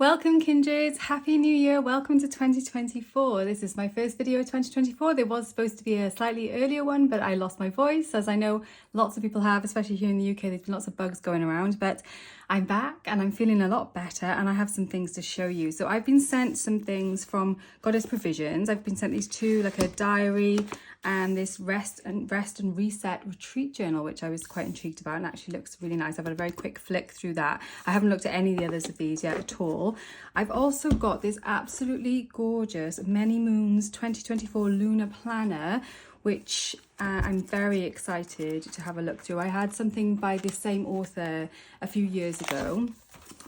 Welcome kindreds, happy new year, welcome to 2024. This is my first video of 2024. There was supposed to be a slightly earlier one, but I lost my voice, as I know lots of people have, especially here in the UK. There's been lots of bugs going around, but I'm back and I'm feeling a lot better and I have some things to show you. So I've been sent some things from Goddess Provisions. I've been sent these two, like a diary and this rest and reset retreat journal, which I was quite intrigued about and actually looks really nice. I've had a very quick flick through that. I haven't looked at any of the others of these yet at all. I've also got this absolutely gorgeous Many Moons 2024 Lunar Planner, which I'm very excited to have a look through. I had something by the same author a few years ago,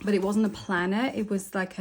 but it wasn't a planner. It was like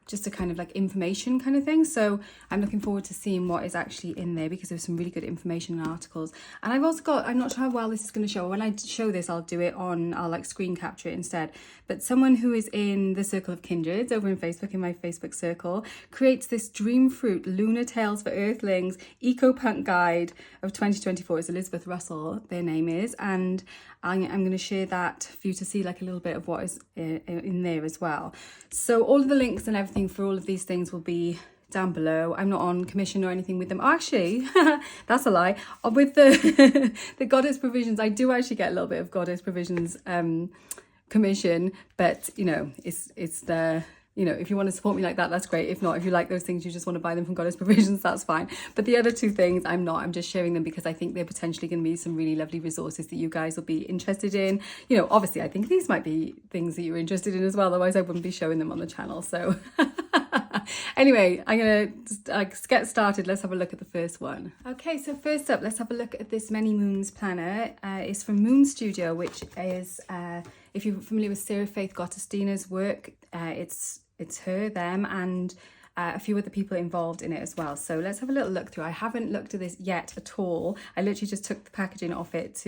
just a kind of like information kind of thing. So I'm looking forward to seeing what is actually in there, because there's some really good information and articles. And I've also got, I'm not sure how well this is going to show. When I show this, I'll do it on, I'll like screen capture it instead. But someone who is in the Circle of Kindreds over in Facebook, in my Facebook circle, creates this Dreamfruit Lunar Tales for Earthlings ecopunk guide of 2024. It's Elizabeth Russell, their name is. And I'm going to share that for you to see like a little bit of what is in there as well. So all of the links and everything for all of these things will be down below. I'm not on commission or anything with them. Oh, actually, that's a lie. With the the Goddess Provisions, I do actually get a little bit of Goddess Provisions commission, but you know, it's the, you know, if you want to support me like that, that's great. If not, if you like those things, you just want to buy them from Goddess Provisions, that's fine. But the other two things, I'm just sharing them because I think they're potentially going to be some really lovely resources that you guys will be interested in. You know, obviously, I think these might be things that you're interested in as well. Otherwise, I wouldn't be showing them on the channel. So anyway, I'm going to get started. Let's have a look at the first one. Okay, so first up, let's have a look at this Many Moons planner. It's from Moon Studio, which is, if you're familiar with Sarah Faith Gottesdiener's work, it's her, them, and a few other people involved in it as well. So let's have a little look through. I haven't looked at this yet at all. I literally just took the packaging off it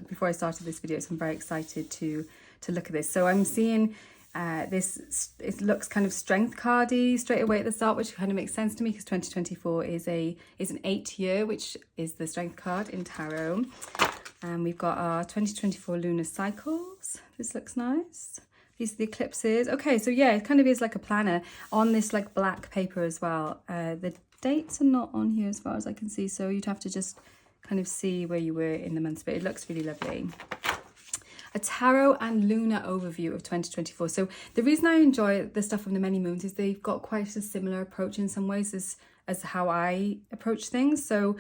before I started this video, so I'm very excited to look at this. So I'm seeing this, it looks kind of strength cardy straight away at the start, which kind of makes sense to me because 2024 is an 8th year, which is the strength card in tarot. And we've got our 2024 lunar cycles. This looks nice. These are the eclipses. Okay, so yeah, it kind of is like a planner on this like black paper as well. The dates are not on here as far as I can see, so you'd have to just kind of see where you were in the months, but it looks really lovely. A tarot and lunar overview of 2024. So the reason I enjoy the stuff from the Many Moons is they've got quite a similar approach in some ways as how I approach things. So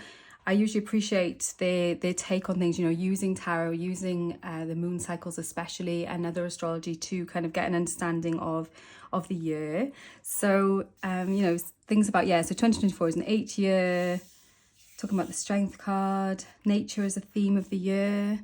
I usually appreciate their take on things, you know, using tarot, using the moon cycles especially, and other astrology to kind of get an understanding of the year. So, you know, things about, so 2024 is an 8th year, talking about the strength card, nature as a theme of the year.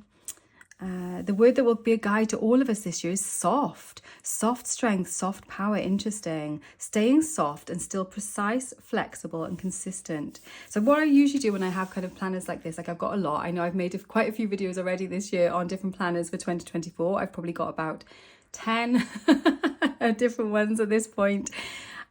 The word that will be a guide to all of us this year is soft. Soft strength, soft power, interesting. Staying soft and still precise, flexible and consistent. So what I usually do when I have kind of planners like this, like I've got a lot. I know I've made quite a few videos already this year on different planners for 2024. I've probably got about 10 different ones at this point.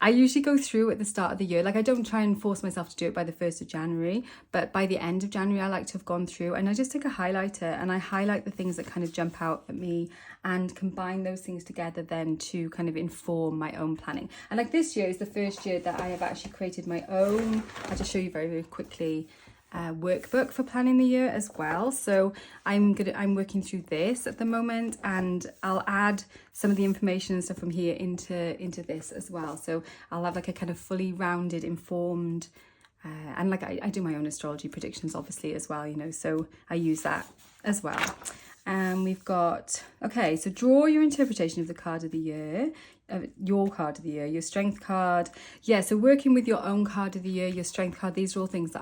I usually go through at the start of the year. Like I don't try and force myself to do it by the 1st of January, but by the end of January, I like to have gone through and I just take a highlighter and I highlight the things that kind of jump out at me and combine those things together then to kind of inform my own planning. And like this year is the first year that I have actually created my own, I'll just show you very, very quickly, workbook for planning the year as well. So I'm working through this at the moment, and I'll add some of the information and stuff from here into this as well. So I'll have like a kind of fully rounded, informed, and like I do my own astrology predictions obviously as well, you know, so I use that as well. And we've got, okay, so draw your interpretation of the card of the year, your card of the year, your strength card. Yeah, so working with your own card of the year, your strength card, these are all things that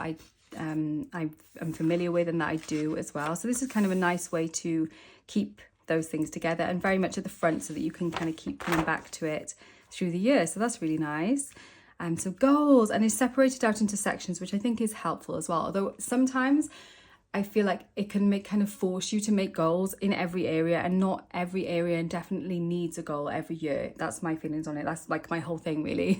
I'm familiar with and that I do as well. So this is kind of a nice way to keep those things together and very much at the front so that you can kind of keep coming back to it through the year. So that's really nice. So goals, and it's separated out into sections, which I think is helpful as well. Although sometimes I feel like it can kind of force you to make goals in every area, and not every area definitely needs a goal every year. That's my feelings on it. That's like my whole thing, really.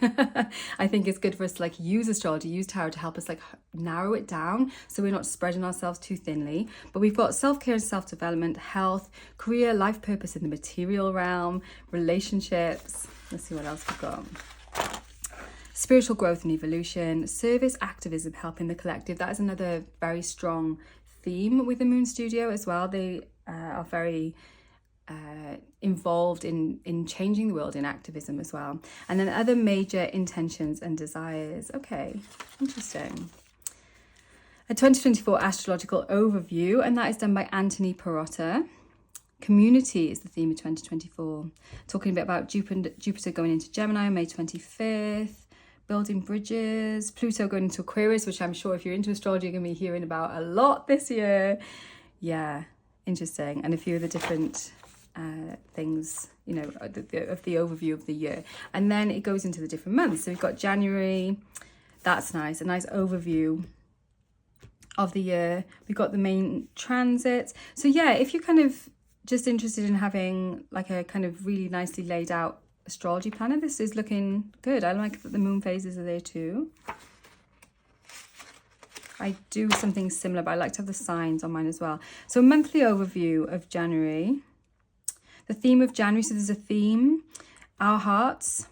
I think it's good for us to like use astrology, use tarot to help us like narrow it down so we're not spreading ourselves too thinly. But we've got self-care and self-development, health, career, life purpose in the material realm, relationships. Let's see what else we've got. Spiritual growth and evolution, service, activism, helping the collective. That is another very strong theme with the Moon Studio as well. They are very involved in changing the world in activism as well. And then other major intentions and desires. Okay, interesting. A 2024 astrological overview, and that is done by Anthony Perotta. Community is the theme of 2024. Talking a bit about Jupiter going into Gemini on May 25th. Building bridges, Pluto going into Aquarius, which I'm sure if you're into astrology, you're going to be hearing about a lot this year. Yeah, interesting. And a few of the different things, you know, of the overview of the year. And then it goes into the different months. So we've got January. That's nice. A nice overview of the year. We've got the main transits. So yeah, if you're kind of just interested in having like a kind of really nicely laid out astrology planner, this is looking good. I like that the moon phases are there too. I do something similar, but I like to have the signs on mine as well. So monthly overview of January. The theme of January, so there's a theme. Our hearts,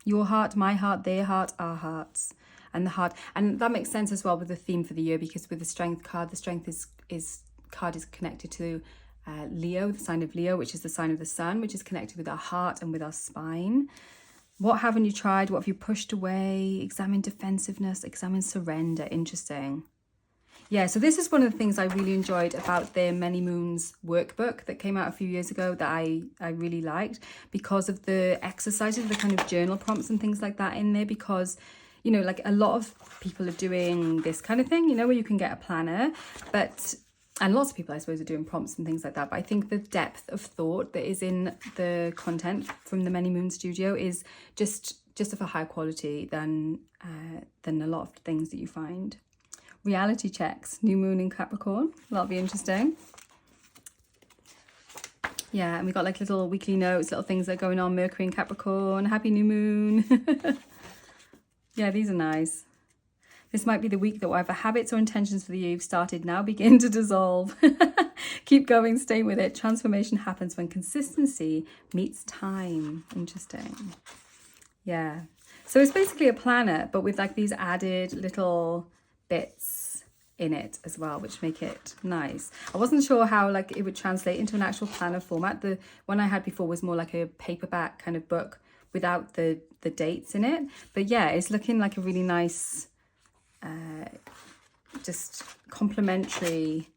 your heart, my heart, their heart, our hearts. And the heart. And that makes sense as well with the theme for the year, because with the strength card, the strength card is connected to Leo, the sign of Leo, which is the sign of the sun, which is connected with our heart and with our spine. What haven't you tried? What have you pushed away? Examine defensiveness, examine surrender. Interesting. Yeah, so this is one of the things I really enjoyed about their Many Moons workbook that came out a few years ago that I really liked, because of the exercises, the kind of journal prompts and things like that in there, because, you know, like a lot of people are doing this kind of thing, you know, where you can get a planner, and lots of people, I suppose, are doing prompts and things like that. But I think the depth of thought that is in the content from the Many Moon Studio is just of a higher quality than a lot of things that you find. Reality checks, new moon in Capricorn. That'll be interesting. Yeah, and we got like little weekly notes, little things that are going on. Mercury in Capricorn, happy new moon. Yeah, these are nice. This might be the week that whatever habits or intentions for the year you've started now begin to dissolve. Keep going, stay with it. Transformation happens when consistency meets time. Interesting. Yeah. So it's basically a planner, but with like these added little bits in it as well, which make it nice. I wasn't sure how like it would translate into an actual planner format. The one I had before was more like a paperback kind of book without the dates in it. But yeah, it's looking like a really nice just complementary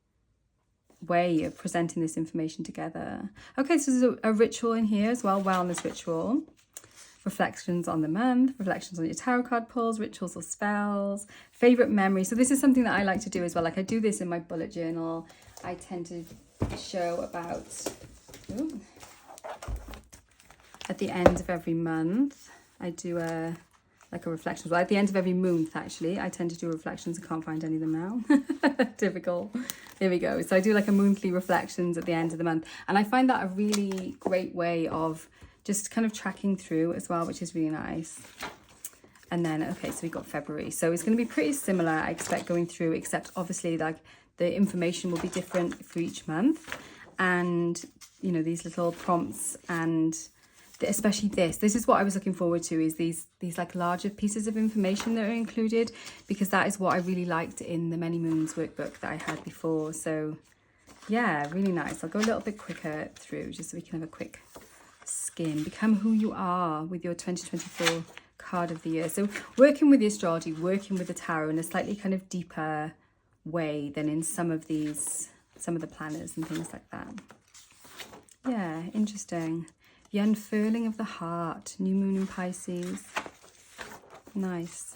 way of presenting this information together. Okay, so there's a ritual in here as well, wellness ritual. Reflections on the month, reflections on your tarot card pulls, rituals or spells, favorite memory. So this is something that I like to do as well. Like I do this in my bullet journal. I tend to show about at the end of every month. I do a reflections. Well, at the end of every month, actually, I tend to do reflections. I can't find any of them now. Typical. There we go. So I do like a monthly reflections at the end of the month. And I find that a really great way of just kind of tracking through as well, which is really nice. And then, okay, so we've got February. So it's going to be pretty similar, I expect, going through, except obviously like the information will be different for each month. And, you know, these little prompts and especially this is what I was looking forward to, is these like larger pieces of information that are included, because that is what I really liked in the Many Moons workbook that I had before. So yeah, really nice. I'll go a little bit quicker through just so we can have a quick skim. Become who you are with your 2024 card of the year. So working with the astrology, working with the tarot in a slightly kind of deeper way than in some of the planners and things like that. Yeah, interesting. The unfurling of the heart, new moon in Pisces. Nice.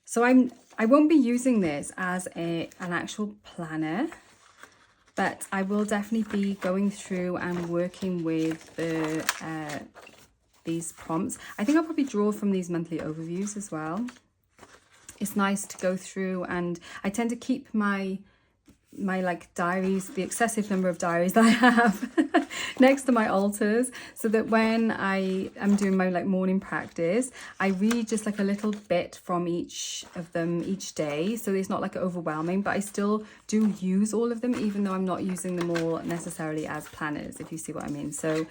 So I won't be using this as an actual planner, but I will definitely be going through and working with these prompts. I think I'll probably draw from these monthly overviews as well it's nice to go through, and I tend to keep my like diaries, the excessive number of diaries that I have next to my altars, so that when I am doing my like morning practice, I read just like a little bit from each of them each day, so it's not like overwhelming, but I still do use all of them, even though I'm not using them all necessarily as planners, if you see what I mean. So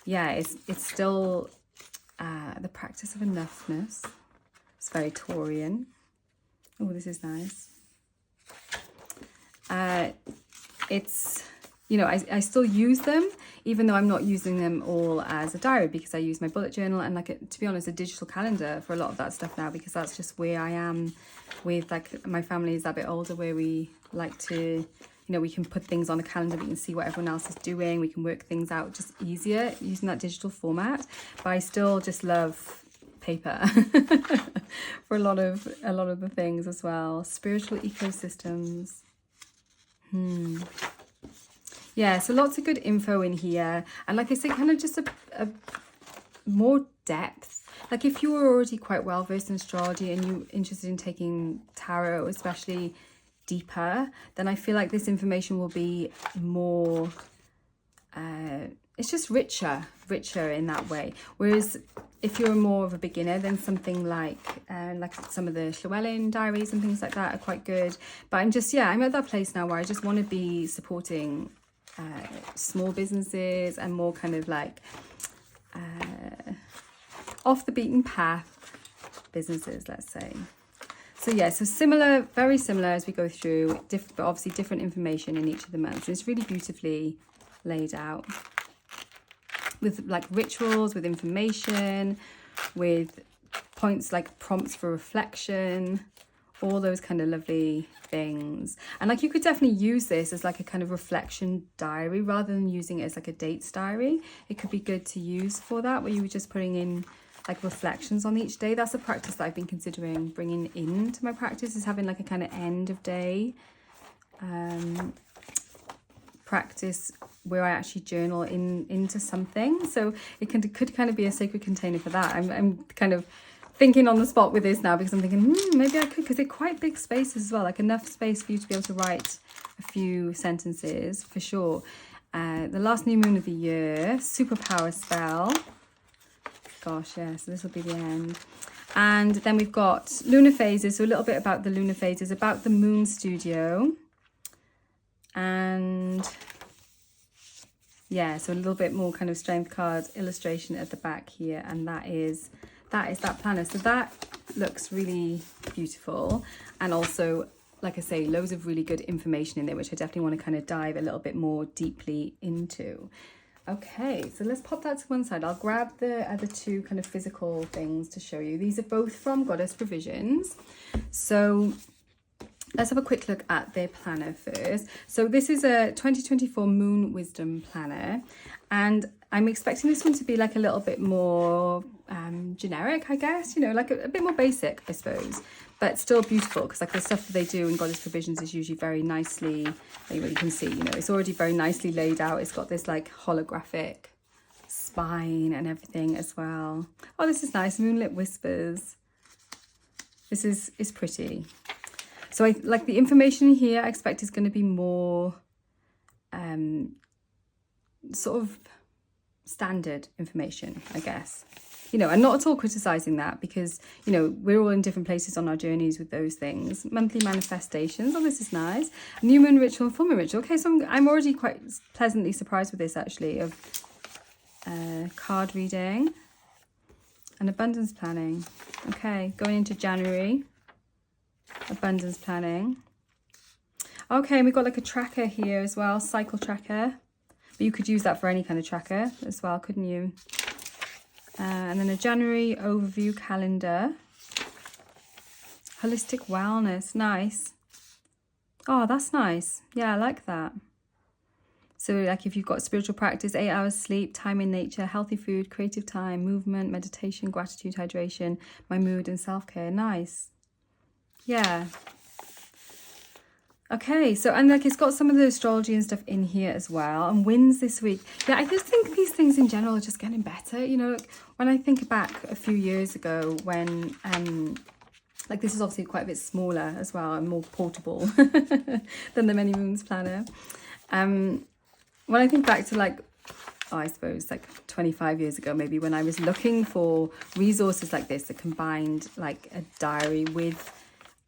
yeah, it's still the practice of enoughness. It's very Taurian. Oh, this is nice. It's, you know, I still use them, even though I'm not using them all as a diary, because I use my bullet journal and, like, to be honest, a digital calendar for a lot of that stuff now, because that's just where I am with, like, my family is a bit older, where we like to, you know, we can put things on a calendar, we can see what everyone else is doing, we can work things out just easier using that digital format. But I still just love paper for a lot of the things as well. Spiritual ecosystems. Yeah, so lots of good info in here, and like I said, kind of just a more depth. Like if you were already quite well versed in astrology and you're interested in taking tarot, especially deeper, then I feel like this information will be more it's just richer in that way. Whereas if you're more of a beginner, then something like some of the Llewellyn diaries and things like that are quite good. But I'm at that place now where I just want to be supporting small businesses and more kind of like off the beaten path businesses, let's say. So yeah, so similar, very similar as we go through, but obviously different information in each of the months. It's really beautifully laid out, with like rituals, with information, with points like prompts for reflection, all those kind of lovely things. And like you could definitely use this as like a kind of reflection diary rather than using it as like a dates diary. It could be good to use for that, where you were just putting in like reflections on each day. That's a practice that I've been considering bringing into my practice, is having like a kind of end of day practice where I actually journal into something. So it could kind of be a sacred container for that. I'm kind of thinking on the spot with this now, because I'm thinking maybe I could, because they're quite big spaces as well, like enough space for you to be able to write a few sentences for sure. The last new moon of the year, superpower spell. Gosh, yeah, so this will be the end. And then we've got lunar phases, so a little bit about the lunar phases, about the moon studio. And yeah, so a little bit more kind of strength cards illustration at the back here, and that is that planner. So that looks really beautiful, and also, like I say, loads of really good information in there, which I definitely want to kind of dive a little bit more deeply into. Okay, so let's pop that to one side. I'll grab the other two kind of physical things to show you. These are both from Goddess Provisions. So let's have a quick look at their planner first. So this is a 2024 Moon Wisdom Planner, and I'm expecting this one to be like a little bit more generic, I guess, you know, like a bit more basic, I suppose, but still beautiful, because like the stuff that they do in Goddess Provisions is usually very nicely, you can see, you know, it's already very nicely laid out. It's got this like holographic spine and everything as well. Oh, this is nice. Moonlit Whispers. This is pretty. So I like the information here, I expect is going to be more sort of standard information, I guess. You know, and not at all criticizing that, because, you know, we're all in different places on our journeys with those things. Monthly manifestations. Oh, this is nice. New moon ritual and full moon ritual. Okay, so I'm already quite pleasantly surprised with this, actually, of card reading and abundance planning. Okay, going into January. Abundance planning. Okay, and we've got like a tracker here as well, cycle tracker. But you could use that for any kind of tracker as well, couldn't you? And then a January overview calendar. Holistic wellness, nice. Oh, that's nice. Yeah, I like that. So like if you've got spiritual practice, 8 hours sleep, time in nature, healthy food, creative time, movement, meditation, gratitude, hydration, my mood and self-care, nice. Yeah. Okay, so, and like it's got some of the astrology and stuff in here as well, and wins this week. Yeah, I just think these things in general are just getting better. You know, like when I think back a few years ago when Like this is obviously quite a bit smaller as well and more portable than the Many Moons planner. When I think back to like, oh, I suppose like 25 years ago, maybe, when I was looking for resources like this that combined like a diary with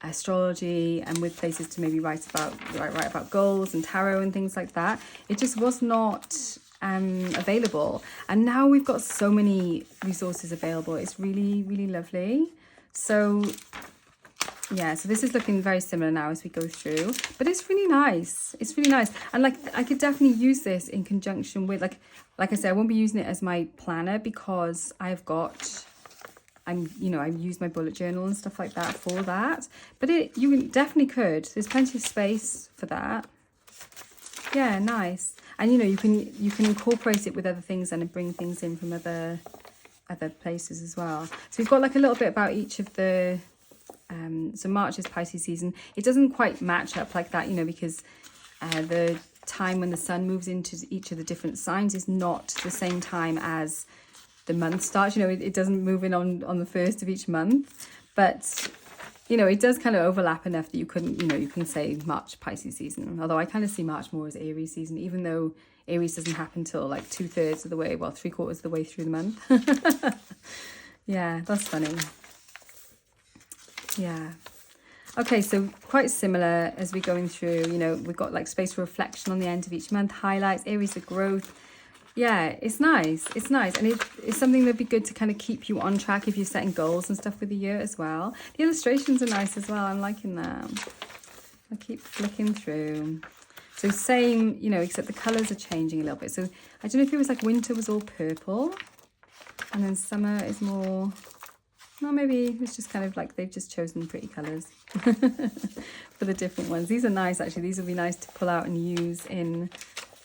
astrology and with places to maybe write about goals and tarot and things like that, it just was not available. And now we've got so many resources available. It's really, really lovely. So yeah, so this is looking very similar now as we go through, but it's really nice. It's really nice. And like, I could definitely use this in conjunction with, like I said, I won't be using it as my planner because I've got, I use my bullet journal and stuff like that for that. But you definitely could. There's plenty of space for that. Yeah, nice. And you can incorporate it with other things and bring things in from other places as well. So we've got like a little bit about each of the. So March is Pisces season. It doesn't quite match up like that, because the time when the sun moves into each of the different signs is not the same time as the month starts. It doesn't move in on the 1st of each month, but it does kind of overlap enough that you couldn't, you can say March Pisces season. Although I kind of see March more as Aries season, even though Aries doesn't happen till like 2/3 of the way, well, 3/4 of the way through the month. Yeah, that's funny. Yeah. Okay, so quite similar as we're going through, we've got like space for reflection on the end of each month, highlights, areas of growth. Yeah, it's nice. It's nice. And it's something that'd be good to kind of keep you on track if you're setting goals and stuff with the year as well. The illustrations are nice as well. I'm liking them. I keep flicking through. So same, except the colours are changing a little bit. So I don't know if it was like winter was all purple and then summer is more... No, maybe it's just kind of like they've just chosen pretty colours for the different ones. These are nice, actually. These will be nice to pull out and use in,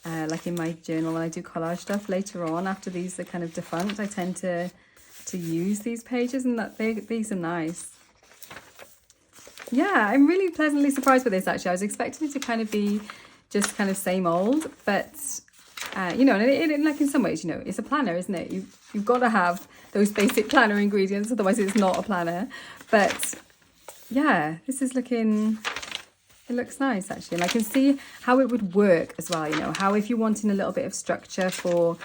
like in my journal when I do collage stuff later on. After these are kind of defunct, I tend to use these pages, and these are nice. Yeah, I'm really pleasantly surprised with this, actually. I was expecting it to kind of be just kind of same old, but and like in some ways, it's a planner, isn't it? You've got to have those basic planner ingredients, otherwise it's not a planner. But yeah, this is looking, it looks nice actually. And I can see how it would work as well, how if you're wanting a little bit of structure for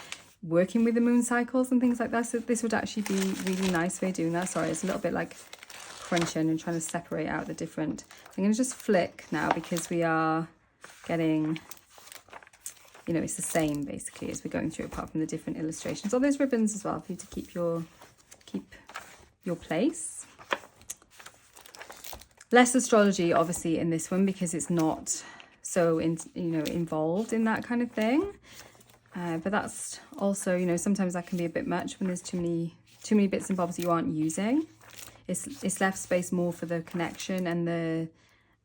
working with the moon cycles and things like that, so this would actually be really nice for doing that. Sorry, it's a little bit like crunching and trying to separate out the different. I'm going to just flick now because we are getting... it's the same basically as we're going through, apart from the different illustrations. Oh, there's ribbons as well for you to keep your place. Less astrology obviously in this one because it's not so involved in that kind of thing. But that's also, sometimes that can be a bit much when there's too many bits and bobs that you aren't using. It's left space more for the connection and the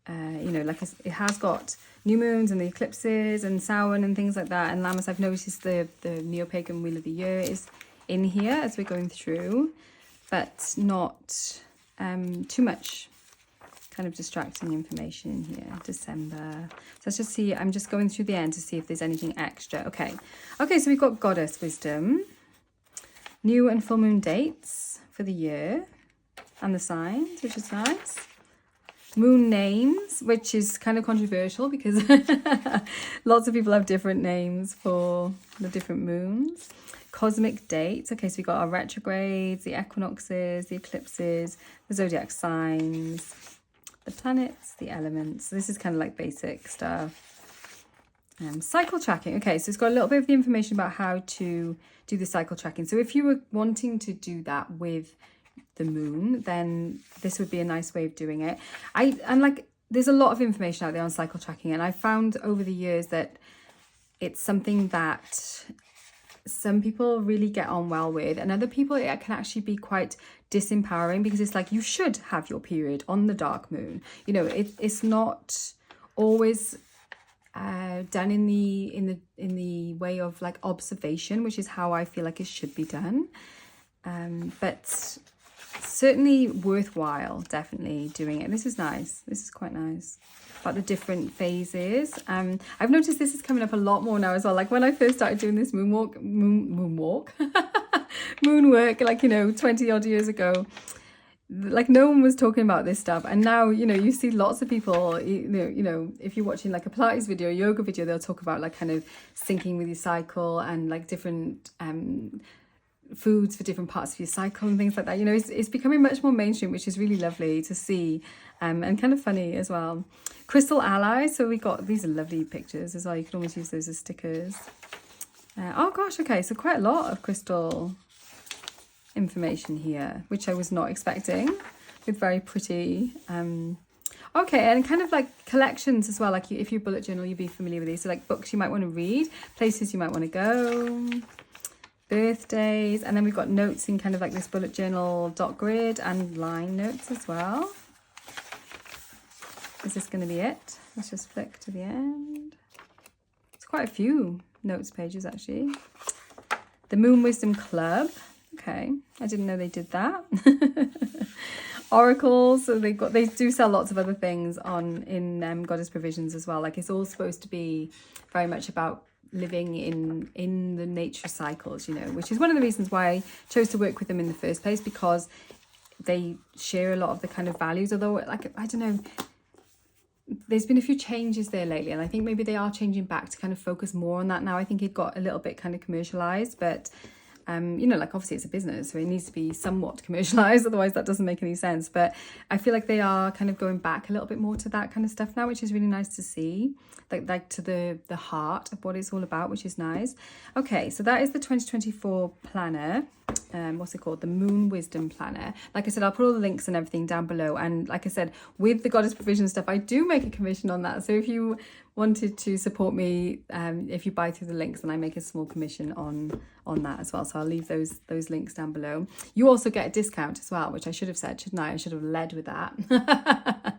like it has got new moons and the eclipses and Samhain and things like that. And Lammas, I've noticed the Neo-Pagan Wheel of the Year is in here as we're going through, but not too much kind of distracting information in here. December. So let's just see. I'm just going through the end to see if there's anything extra. Okay, so we've got Goddess Wisdom, new and full moon dates for the year, and the signs, which is nice. Moon names, which is kind of controversial because lots of people have different names for the different moons. Cosmic dates. Okay, so we've got our retrogrades, the equinoxes, the eclipses, the zodiac signs, the planets, the elements. So this is kind of like basic stuff. Cycle tracking. Okay, so it's got a little bit of the information about how to do the cycle tracking. So if you were wanting to do that with the moon, then this would be a nice way of doing it. And like there's a lot of information out there on cycle tracking, and I found over the years that it's something that some people really get on well with, and other people it can actually be quite disempowering because it's like you should have your period on the dark moon. It's not always done in the way of like observation, which is how I feel like it should be done. But certainly worthwhile, definitely doing it. This is nice. This is quite nice about the different phases. I've noticed this is coming up a lot more now as well. Like when I first started doing this moonwork, like 20 odd years ago, like no one was talking about this stuff, and now you see lots of people, if you're watching like a Pilates video, a yoga video, they'll talk about like kind of syncing with your cycle and like different foods for different parts of your cycle and things like that. It's becoming much more mainstream, which is really lovely to see, and kind of funny as well. Crystal Ally, so we got these are lovely pictures as well. You can always use those as stickers. Oh gosh, okay, so quite a lot of crystal information here, which I was not expecting, with very pretty okay, and kind of like collections as well, like if you bullet journal, you'd be familiar with these. So like books you might want to read, places you might want to go, birthdays, and then we've got notes in kind of like this bullet journal dot grid and line notes as well. Is this going to be it? Let's just flick to the end. It's quite a few notes pages actually. The Moon Wisdom Club. Okay, I didn't know they did that. Oracles, so they do sell lots of other things in Goddess Provisions as well. Like it's all supposed to be very much about living in the nature cycles, which is one of the reasons why I chose to work with them in the first place, because they share a lot of the kind of values. Although, like, I don't know, there's been a few changes there lately, and I think maybe they are changing back to kind of focus more on that now. I think it got a little bit kind of commercialized, but like obviously it's a business, so it needs to be somewhat commercialized, otherwise that doesn't make any sense. But I feel like they are kind of going back a little bit more to that kind of stuff now, which is really nice to see, like to the heart of what it's all about, which is nice. Okay, so that is the 2024 planner. What's it called? The Moon Wisdom Planner. Like I said, I'll put all the links and everything down below, and like I said, with the Goddess Provision stuff, I do make a commission on that. So if you wanted to support me, if you buy through the links, then I make a small commission on that as well. So I'll leave those links down below. You also get a discount as well, which I should have said, shouldn't I? I should have led with that.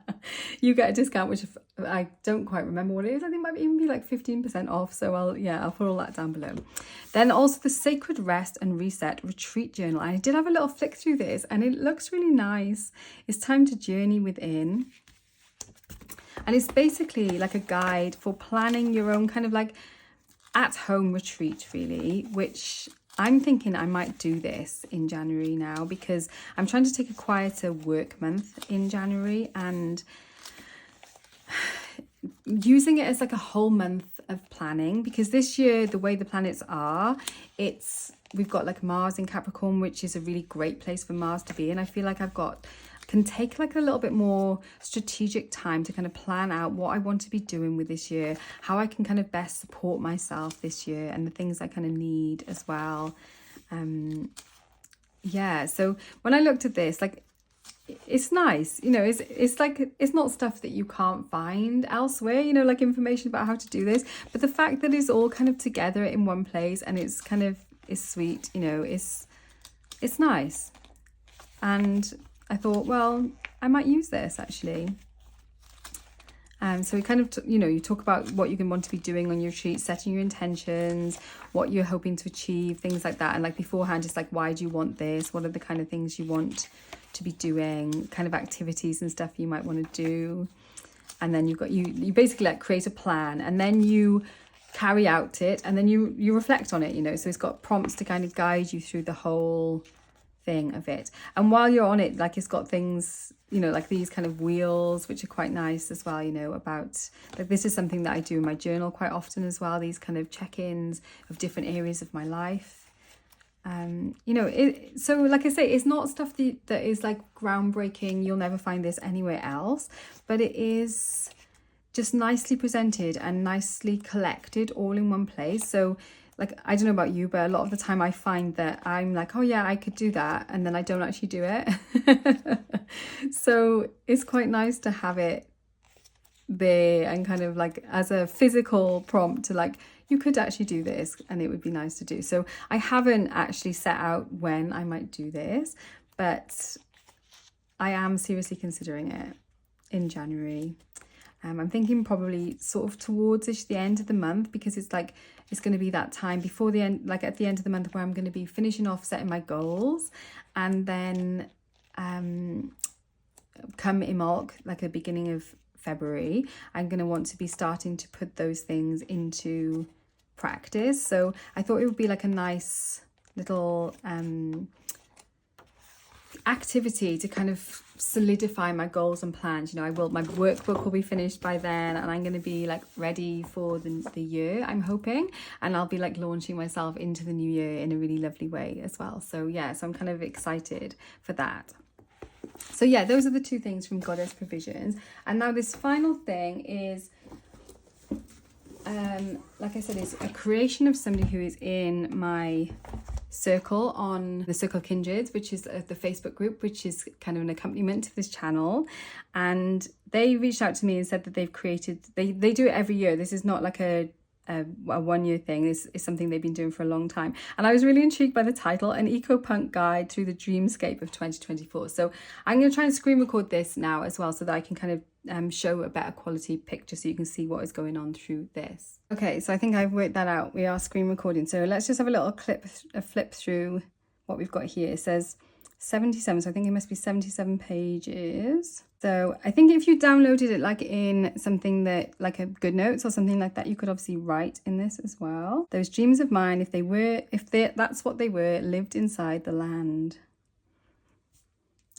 You get a discount, which I don't quite remember what it is. I think it might even be like 15% off. So I'll put all that down below. Then also the Sacred Rest and Reset Retreat Journal. I did have a little flick through this, and it looks really nice. It's time to journey within. And it's basically like a guide for planning your own kind of like at-home retreat, really, which I'm thinking I might do this in January now, because I'm trying to take a quieter work month in January, and using it as like a whole month of planning, because this year, the way the planets are, we've got like Mars in Capricorn, which is a really great place for Mars to be in. I feel like can take like a little bit more strategic time to kind of plan out what I want to be doing with this year, how I can kind of best support myself this year, and the things I kind of need as well. Yeah, so when I looked at this, like, it's nice, it's like, it's not stuff that you can't find elsewhere, like information about how to do this, but the fact that it's all kind of together in one place, and it's sweet, it's nice. And I thought, well, I might use this actually. So we kind of, you talk about what you want to be doing on your retreat, setting your intentions, what you're hoping to achieve, things like that. And like beforehand, it's like, why do you want this? What are the kind of things you want to be doing, kind of activities and stuff you might want to do. And then you basically like create a plan, and then you carry out it, and then you reflect on it, So it's got prompts to kind of guide you through the whole thing of it. And while you're on it, like, it's got things, like these kind of wheels, which are quite nice as well, about, like, this is something that I do in my journal quite often as well, these kind of check-ins of different areas of my life. So like I say, it's not stuff that is like groundbreaking. You'll never find this anywhere else, but it is just nicely presented and nicely collected all in one place. So like, I don't know about you, but a lot of the time I find that I'm like, oh yeah, I could do that, and then I don't actually do it. So it's quite nice to have it there, and kind of like as a physical prompt to like, you could actually do this, and it would be nice to do. So I haven't actually set out when I might do this, but I am seriously considering it in January. I'm thinking probably sort of towards the end of the month, because it's like, it's going to be that time before the end, like at the end of the month, where I'm going to be finishing off setting my goals. And then come Imbolc, like the beginning of February, I'm going to want to be starting to put those things into practice. So I thought it would be like a nice little activity to kind of solidify my goals and plans. You know, my workbook will be finished by then, and I'm going to be like ready for the year, I'm hoping, and I'll be like launching myself into the new year in a really lovely way as well. So yeah, so I'm kind of excited for that. So yeah, those are the two things from Goddess Provisions. And now this final thing is, like I said, is a creation of somebody who is in my circle on the Circle Kindred, which is the Facebook group, which is kind of an accompaniment to this channel. And they reached out to me and said that they've created, they do it every year. This is not like a 1 year thing. This is something they've been doing for a long time, and I was really intrigued by the title, An Ecopunk Guide Through the Dreamscape of 2024. So I'm going to try and screen record this now as well, so that I can kind of show a better quality picture so you can see what is going on through this. Okay, so I think I've worked that out. We are screen recording, so let's just have a little flip through what we've got here. It says 77, so I think it must be 77 pages. So I think if you downloaded it like in something that like a Good Notes or something like that, you could obviously write in this as well. Those dreams of mine, if that's what they were, lived inside the land.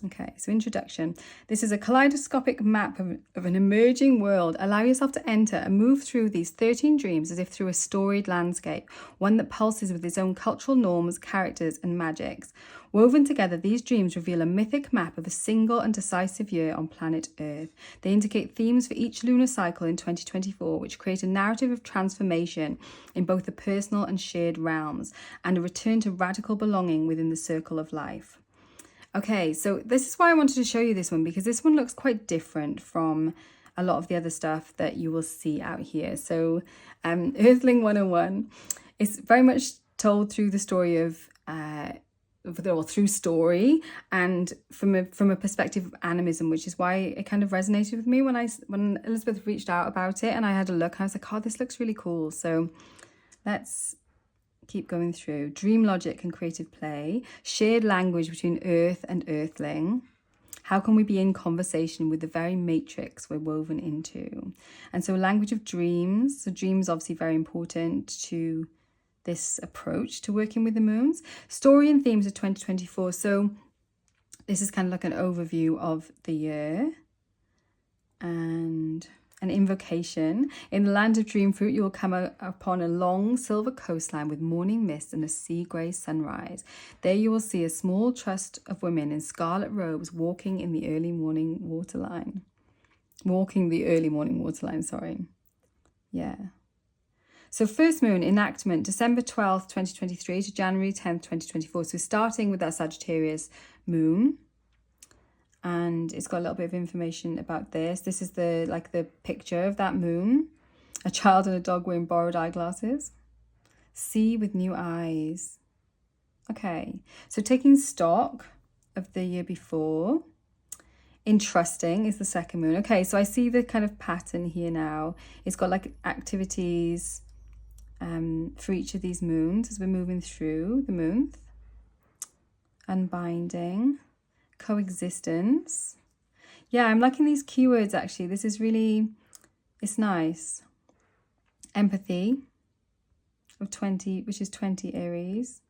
Okay, so introduction. This is a kaleidoscopic map of an emerging world. Allow yourself to enter and move through these 13 dreams as if through a storied landscape, one that pulses with its own cultural norms, characters, and magics. Woven together, these dreams reveal a mythic map of a single and decisive year on planet Earth. They indicate themes for each lunar cycle in 2024, which create a narrative of transformation in both the personal and shared realms, and a return to radical belonging within the circle of life. Okay, so this is why I wanted to show you this one, because this one looks quite different from a lot of the other stuff that you will see out here. So Earthling 101 is very much told through the story of, through story and from a perspective of animism, which is why it kind of resonated with me when Elizabeth reached out about it, and I had a look and I was like, oh, this looks really cool. So let's keep going through. Dream logic and creative play, shared language between Earth and Earthling. How can we be in conversation with the very matrix we're woven into? And so language of dreams. So dreams obviously very important to this approach to working with the moons. Story and themes of 2024. So this is kind of like an overview of the year. And an invocation. In the land of Dreamfruit, you will come upon a long silver coastline with morning mist and a sea grey sunrise. There you will see a small trust of women in scarlet robes walking in the early morning waterline. Sorry. Yeah. So first moon enactment, December 12th, 2023 to January 10th, 2024. So starting with that Sagittarius moon. And it's got a little bit of information about this. This is the picture of that moon. A child and a dog wearing borrowed eyeglasses. See with new eyes. Okay, so taking stock of the year before. Entrusting is the second moon. Okay, so I see the kind of pattern here now. It's got like activities for each of these moons as we're moving through the month. Unbinding. Coexistence. Yeah, I'm liking these keywords actually. This is really, it's nice. Empathy of 20, which is 20 Aries.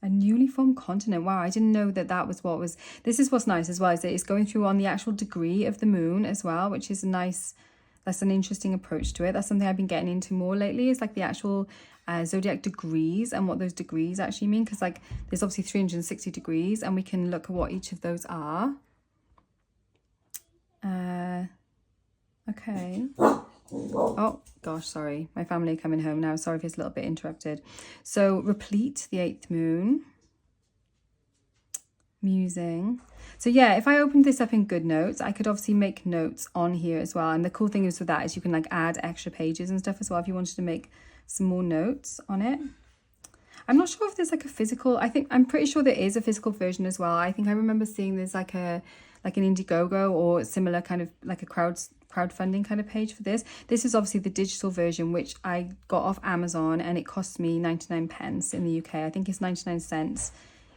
A newly formed continent. Wow, I didn't know that was what was. This is what's nice as well, is that it's going through on the actual degree of the moon as well, which is a nice, that's an interesting approach to it. That's something I've been getting into more lately, is like the actual zodiac degrees and what those degrees actually mean, because like there's obviously 360 degrees and we can look at what each of those are. Okay. Oh gosh, sorry, my family are coming home now. Sorry if it's a little bit interrupted. So replete, the 8th moon. Musing. So yeah, if I opened this up in Good Notes, I could obviously make notes on here as well. And the cool thing is with that is you can like add extra pages and stuff as well if you wanted to make some more notes on it. I'm not sure if there's like a physical, I'm pretty sure there is a physical version as well. I think I remember seeing there's like an Indiegogo or similar kind of like a crowdfunding kind of page for this. This is obviously the digital version, which I got off Amazon, and it cost me 99 pence in the UK. I think it's 99 cents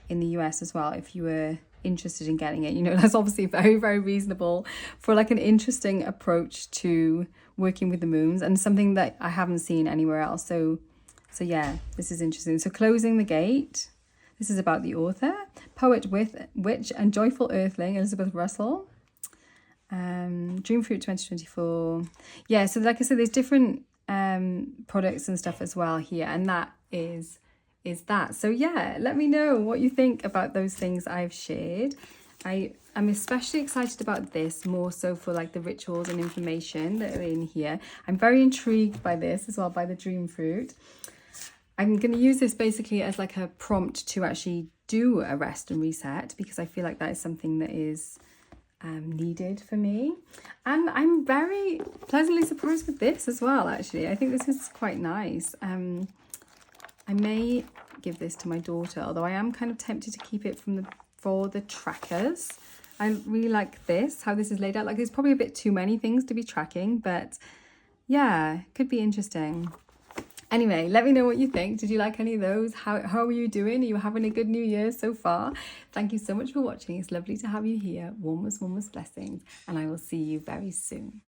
in the US as well, if you were interested in getting it. You know, that's obviously very, very reasonable for like an interesting approach to working with the moons, and something that I haven't seen anywhere else. So yeah, this is interesting. So closing the gate. This is about the author, poet, witch and joyful earthling, Elizabeth Russell. Dreamfruit 2024. Yeah, so like I said, there's different products and stuff as well here, and that is that. So yeah, let me know what you think about those things I've shared. I'm especially excited about this, more so for like the rituals and information that are in here. I'm very intrigued by this as well, by the dream fruit. I'm going to use this basically as like a prompt to actually do a rest and reset, because I feel like that is something that is needed for me. And I'm very pleasantly surprised with this as well, actually. I think this is quite nice. I may give this to my daughter, although I am kind of tempted to keep it for the trackers. I really like this, how this is laid out. Like, there's probably a bit too many things to be tracking, but yeah, could be interesting. Anyway, let me know what you think. Did you like any of those? How are you doing? Are you having a good new year so far? Thank you so much for watching. It's lovely to have you here. Warmest blessings, and I will see you very soon.